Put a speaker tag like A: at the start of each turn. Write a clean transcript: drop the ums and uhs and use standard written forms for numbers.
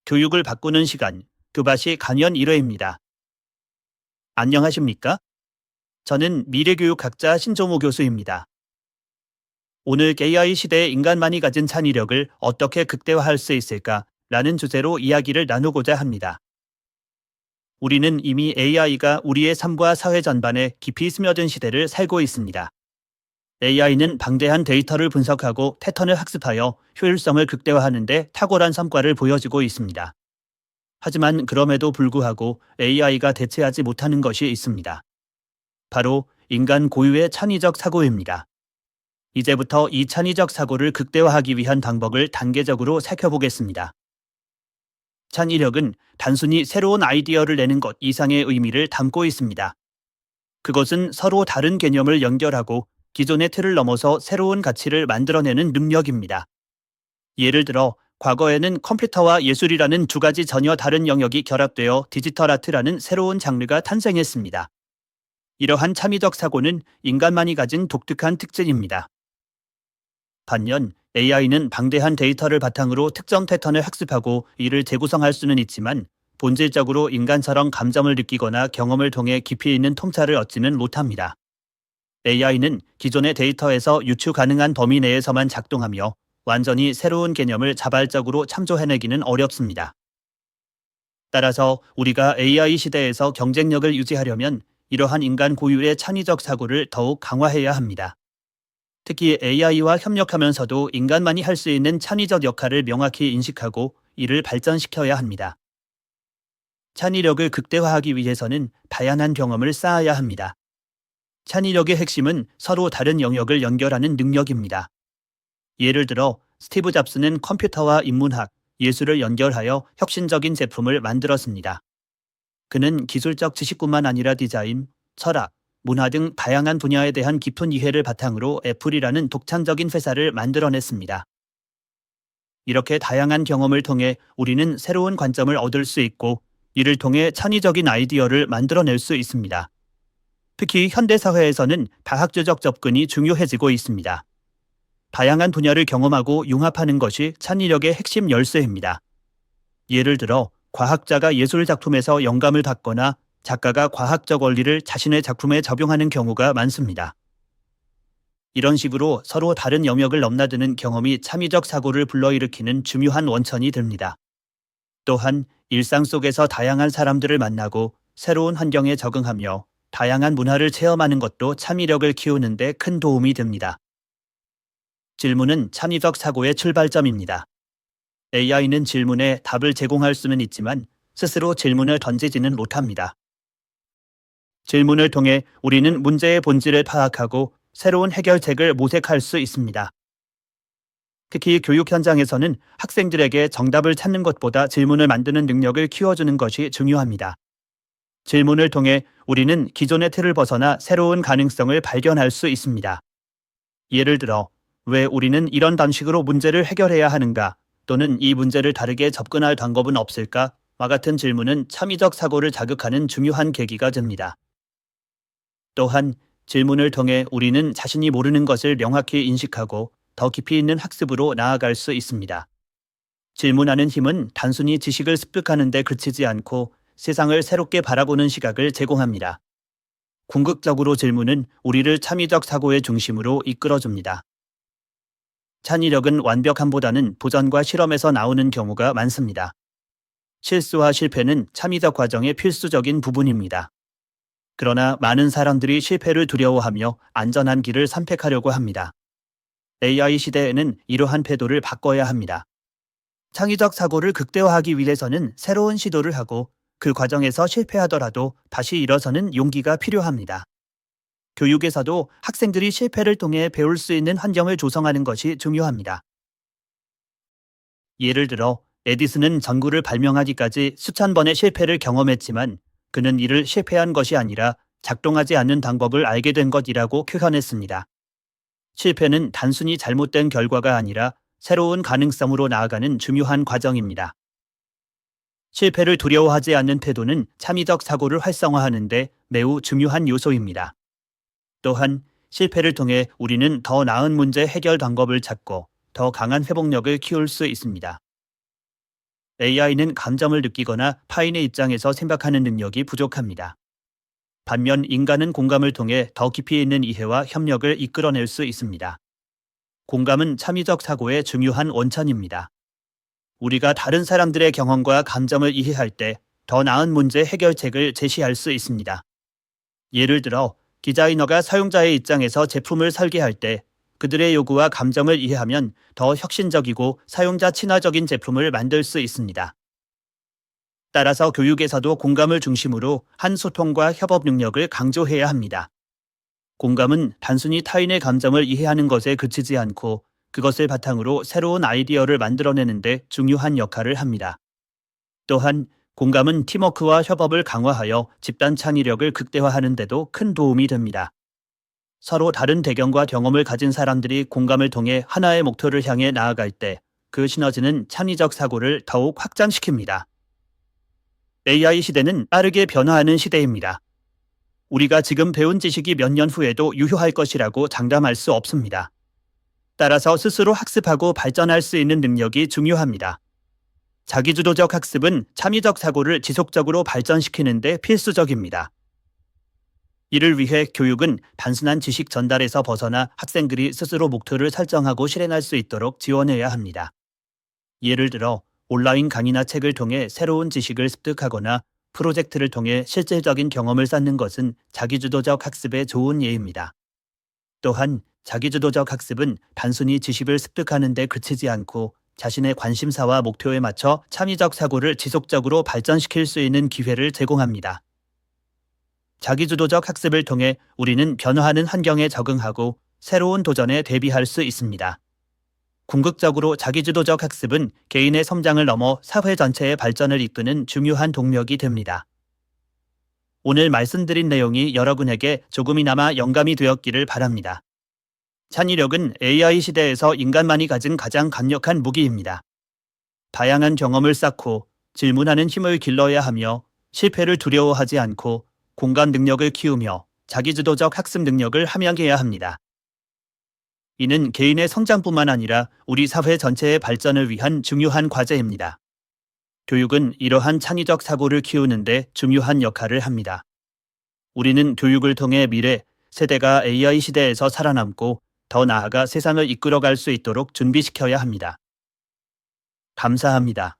A: 교육을 바꾸는 시간, 교바시 강연 1회입니다. 안녕하십니까? 저는 미래교육학자 신종호 교수입니다. 오늘 AI 시대의 인간만이 가진 창의력을 어떻게 극대화할 수 있을까? 라는 주제로 이야기를 나누고자 합니다. 우리는 이미 AI가 우리의 삶과 사회 전반에 깊이 스며든 시대를 살고 있습니다. AI는 방대한 데이터를 분석하고 패턴을 학습하여 효율성을 극대화하는 데 탁월한 성과를 보여주고 있습니다. 하지만 그럼에도 불구하고 AI가 대체하지 못하는 것이 있습니다. 바로 인간 고유의 창의적 사고입니다. 이제부터 이 창의적 사고를 극대화하기 위한 방법을 단계적으로 살펴보겠습니다. 창의력은 단순히 새로운 아이디어를 내는 것 이상의 의미를 담고 있습니다. 그것은 서로 다른 개념을 연결하고 기존의 틀을 넘어서 새로운 가치를 만들어내는 능력입니다. 예를 들어 과거에는 컴퓨터와 예술이라는 두 가지 전혀 다른 영역이 결합되어 디지털 아트라는 새로운 장르가 탄생했습니다. 이러한 창의적 사고는 인간만이 가진 독특한 특징입니다. 반면 AI는 방대한 데이터를 바탕으로 특정 패턴을 학습하고 이를 재구성할 수는 있지만 본질적으로 인간처럼 감정을 느끼거나 경험을 통해 깊이 있는 통찰을 얻지는 못합니다. AI는 기존의 데이터에서 유추 가능한 범위 내에서만 작동하며 완전히 새로운 개념을 자발적으로 창조해내기는 어렵습니다. 따라서 우리가 AI 시대에서 경쟁력을 유지하려면 이러한 인간 고유의 창의적 사고를 더욱 강화해야 합니다. 특히 AI와 협력하면서도 인간만이 할 수 있는 창의적 역할을 명확히 인식하고 이를 발전시켜야 합니다. 창의력을 극대화하기 위해서는 다양한 경험을 쌓아야 합니다. 창의력의 핵심은 서로 다른 영역을 연결하는 능력입니다. 예를 들어 스티브 잡스는 컴퓨터와 인문학, 예술을 연결하여 혁신적인 제품을 만들었습니다. 그는 기술적 지식뿐만 아니라 디자인, 철학, 문화 등 다양한 분야에 대한 깊은 이해를 바탕으로 애플이라는 독창적인 회사를 만들어냈습니다. 이렇게 다양한 경험을 통해 우리는 새로운 관점을 얻을 수 있고 이를 통해 창의적인 아이디어를 만들어낼 수 있습니다. 특히 현대사회에서는 다학제적 접근이 중요해지고 있습니다. 다양한 분야를 경험하고 융합하는 것이 창의력의 핵심 열쇠입니다. 예를 들어 과학자가 예술 작품에서 영감을 받거나 작가가 과학적 원리를 자신의 작품에 적용하는 경우가 많습니다. 이런 식으로 서로 다른 영역을 넘나드는 경험이 창의적 사고를 불러일으키는 중요한 원천이 됩니다. 또한 일상 속에서 다양한 사람들을 만나고 새로운 환경에 적응하며 다양한 문화를 체험하는 것도 창의력을 키우는 데 큰 도움이 됩니다. 질문은 창의적 사고의 출발점입니다. AI는 질문에 답을 제공할 수는 있지만 스스로 질문을 던지지는 못합니다. 질문을 통해 우리는 문제의 본질을 파악하고 새로운 해결책을 모색할 수 있습니다. 특히 교육 현장에서는 학생들에게 정답을 찾는 것보다 질문을 만드는 능력을 키워주는 것이 중요합니다. 질문을 통해 우리는 기존의 틀을 벗어나 새로운 가능성을 발견할 수 있습니다. 예를 들어 왜 우리는 이런 방식으로 문제를 해결해야 하는가 또는 이 문제를 다르게 접근할 방법은 없을까? 와 같은 질문은 창의적 사고를 자극하는 중요한 계기가 됩니다. 또한 질문을 통해 우리는 자신이 모르는 것을 명확히 인식하고 더 깊이 있는 학습으로 나아갈 수 있습니다. 질문하는 힘은 단순히 지식을 습득하는 데 그치지 않고 세상을 새롭게 바라보는 시각을 제공합니다. 궁극적으로 질문은 우리를 창의적 사고의 중심으로 이끌어줍니다. 창의력은 완벽함보다는 도전과 실험에서 나오는 경우가 많습니다. 실수와 실패는 창의적 과정의 필수적인 부분입니다. 그러나 많은 사람들이 실패를 두려워하며 안전한 길을 선택하려고 합니다. AI 시대에는 이러한 태도를 바꿔야 합니다. 창의적 사고를 극대화하기 위해서는 새로운 시도를 하고 그 과정에서 실패하더라도 다시 일어서는 용기가 필요합니다. 교육에서도 학생들이 실패를 통해 배울 수 있는 환경을 조성하는 것이 중요합니다. 예를 들어 에디슨은 전구를 발명하기까지 수천 번의 실패를 경험했지만 그는 이를 실패한 것이 아니라 작동하지 않는 방법을 알게 된 것이라고 표현했습니다. 실패는 단순히 잘못된 결과가 아니라 새로운 가능성으로 나아가는 중요한 과정입니다. 실패를 두려워하지 않는 태도는 창의적 사고를 활성화하는 데 매우 중요한 요소입니다. 또한 실패를 통해 우리는 더 나은 문제 해결 방법을 찾고 더 강한 회복력을 키울 수 있습니다. AI는 감정을 느끼거나 타인의 입장에서 생각하는 능력이 부족합니다. 반면 인간은 공감을 통해 더 깊이 있는 이해와 협력을 이끌어낼 수 있습니다. 공감은 창의적 사고의 중요한 원천입니다. 우리가 다른 사람들의 경험과 감정을 이해할 때 더 나은 문제 해결책을 제시할 수 있습니다. 예를 들어, 디자이너가 사용자의 입장에서 제품을 설계할 때 그들의 요구와 감정을 이해하면 더 혁신적이고 사용자 친화적인 제품을 만들 수 있습니다. 따라서 교육에서도 공감을 중심으로 한 소통과 협업 능력을 강조해야 합니다. 공감은 단순히 타인의 감정을 이해하는 것에 그치지 않고 그것을 바탕으로 새로운 아이디어를 만들어내는 데 중요한 역할을 합니다. 또한 공감은 팀워크와 협업을 강화하여 집단 창의력을 극대화하는 데도 큰 도움이 됩니다. 서로 다른 배경과 경험을 가진 사람들이 공감을 통해 하나의 목표를 향해 나아갈 때 그 시너지는 창의적 사고를 더욱 확장시킵니다. AI 시대는 빠르게 변화하는 시대입니다. 우리가 지금 배운 지식이 몇 년 후에도 유효할 것이라고 장담할 수 없습니다. 따라서 스스로 학습하고 발전할 수 있는 능력이 중요합니다. 자기주도적 학습은 창의적 사고를 지속적으로 발전시키는 데 필수적입니다. 이를 위해 교육은 단순한 지식 전달에서 벗어나 학생들이 스스로 목표를 설정하고 실행할 수 있도록 지원해야 합니다. 예를 들어 온라인 강의나 책을 통해 새로운 지식을 습득하거나 프로젝트를 통해 실질적인 경험을 쌓는 것은 자기주도적 학습의 좋은 예입니다. 또한 자기주도적 학습은 단순히 지식을 습득하는 데 그치지 않고 자신의 관심사와 목표에 맞춰 창의적 사고를 지속적으로 발전시킬 수 있는 기회를 제공합니다. 자기주도적 학습을 통해 우리는 변화하는 환경에 적응하고 새로운 도전에 대비할 수 있습니다. 궁극적으로 자기주도적 학습은 개인의 성장을 넘어 사회 전체의 발전을 이끄는 중요한 동력이 됩니다. 오늘 말씀드린 내용이 여러분에게 조금이나마 영감이 되었기를 바랍니다. 창의력은 AI 시대에서 인간만이 가진 가장 강력한 무기입니다. 다양한 경험을 쌓고 질문하는 힘을 길러야 하며 실패를 두려워하지 않고 공감 능력을 키우며 자기주도적 학습 능력을 함양해야 합니다. 이는 개인의 성장뿐만 아니라 우리 사회 전체의 발전을 위한 중요한 과제입니다. 교육은 이러한 창의적 사고를 키우는 데 중요한 역할을 합니다. 우리는 교육을 통해 미래 세대가 AI 시대에서 살아남고 더 나아가 세상을 이끌어갈 수 있도록 준비시켜야 합니다. 감사합니다.